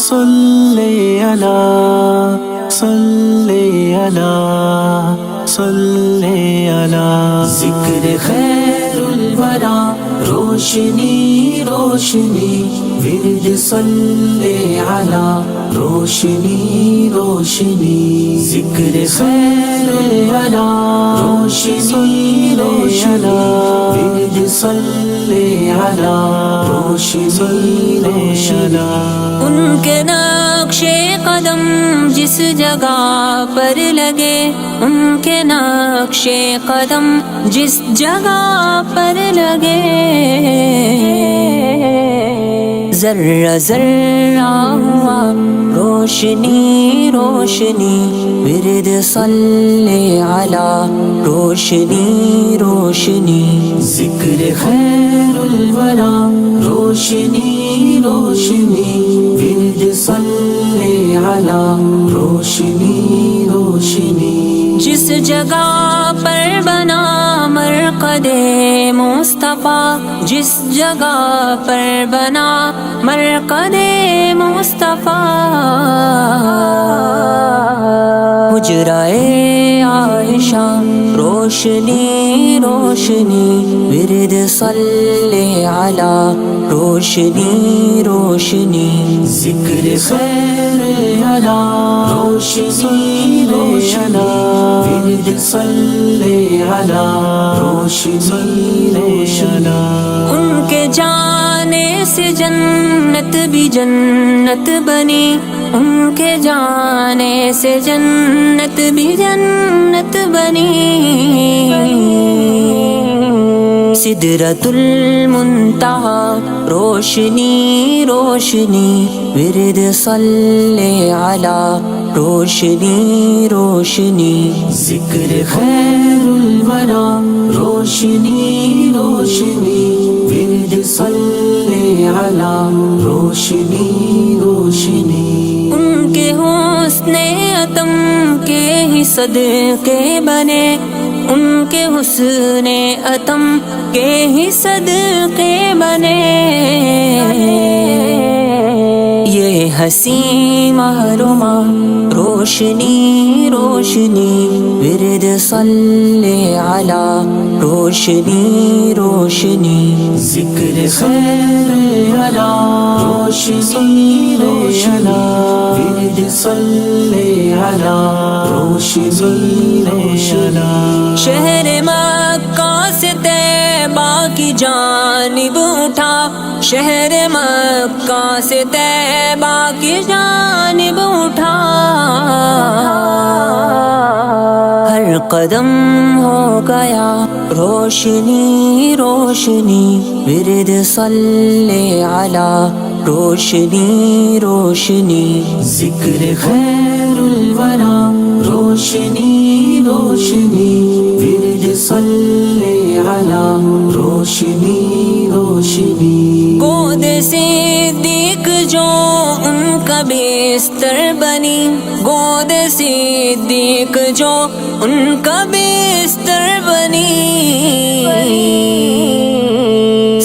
صلی علی صلی علی صلی علی ذکر خیر الورا روشنی روشنی ورد صلی علی روشنی روشنی ذکر خیر الورا روشنی روشنی ورد صلی علی روشنی روشنی ان کے نقش قدم جس جگہ پر لگے، ان کے نقش قدم جس جگہ پر لگے، ذرہ ذرہ ہوا روشنی روشنی ورد صلی علی روشنی روشنی ذکر خیر الورا روشنی روشنی ورد صلی علی روشنی روشنی جس جگہ پر بنا مرقد مصطفیٰ، جس جگہ پر بنا مرقد مصطفیٰ، حجرہ عائشہ روشنی روشنی ورد صلی علی روشنی روشنی ذکر خیر الورا روشنی روشنی ورد صلی علی روشنی روشنی ان کے جانے سے جنت بھی جنت بنی، ان کے جانے سے جنت بھی جنت بنی، سدرۃ المنتہا روشنی روشنی ورد صلی علی روشنی روشنی ذکر خیر الورا روشنی روشنی ورد صلی علی روشنی روشنی ان کے حسن عتم کے ہی صدقے بنے، ان کے حسن عتم کے ہی صدقے بنے، یہ حسین محرومہ روشنی روشنی ورد صلی علی روشنی روشنی ذکر خیر الورا روشنی روشنی ورد صلی علی روشنی روشنی شہر مکہ سے طیبہ کی جانب اٹھا، شہر مکہ سے طیبہ کی جانب اٹھا، ہر قدم ہو گیا روشنی روشنی ورد صلی علی روشنی روشنی ذکر خیر الورا روشنی روشنی ورد صلی علی روشنی روشنی گود صدیق جو ان کا بستر بنی، گود صدیق جو ان کا بستر بنی،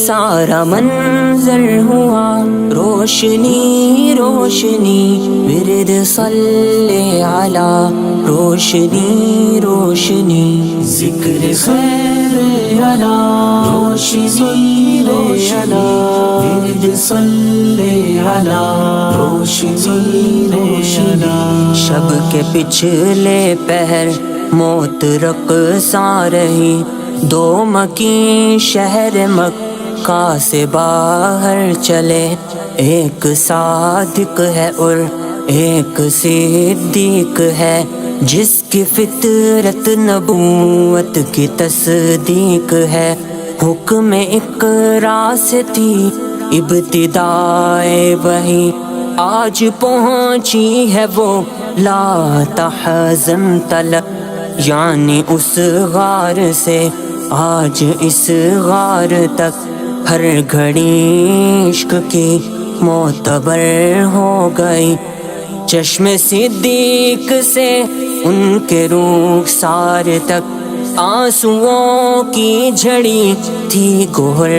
سارا منظر ہوا روشنی روشنی ورد صلی علی روشنی روشنی ذکر خیر الورا روشنی روشنی ورد صلی علی روشنی روشنی شب کے پچھلے پہر موت رقصاں رہی، دو مکین شہر مکہ سے باہر چلے، ایک صادق ہے اور ایک صدیق ہے، جس کی فطرت نبوت کی تصدیق ہے، حکم اقرا سے تھی ابتدائے وحی، آج پہنچی ہے وہ لا تحزن تلک، یعنی اس غار سے آج اس غار تک، ہر گھڑی عشق کی معتبر ہو گئی، چشم صدیق سے ان کے رخسار تک آنسوؤں کی جھڑی تھی گہر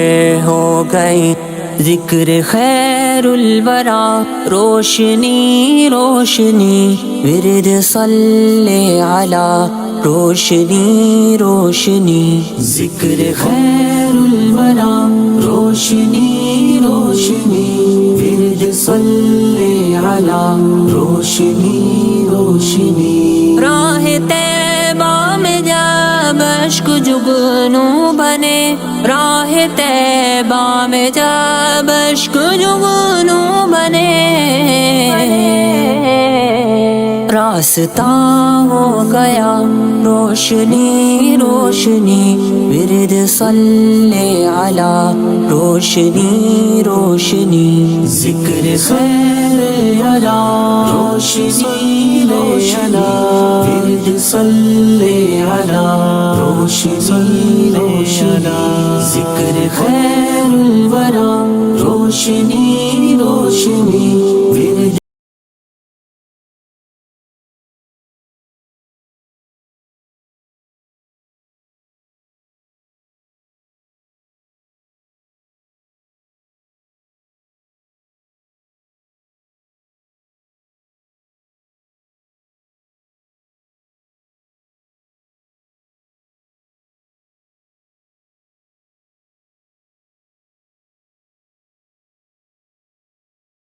ہو گئی، ذکر خیر خیر الورا روشنی روشنی ورد صلی علی روشنی روشنی ذکر خیر الورا روشنی روشنی ورد صلی علی روشنی روشنی راہ طیبہ میں جب اشک جگنو بنے راہ طیبہ میں جب اشک جگنو بنے راستہ ہو گیا روشنی روشنی ورد صلی علی روشنی روشنی ذکر خیر علی روشنی روشنی ورد صلی علی روشنی روشنی ذکر خیر الورا روشنی روشنی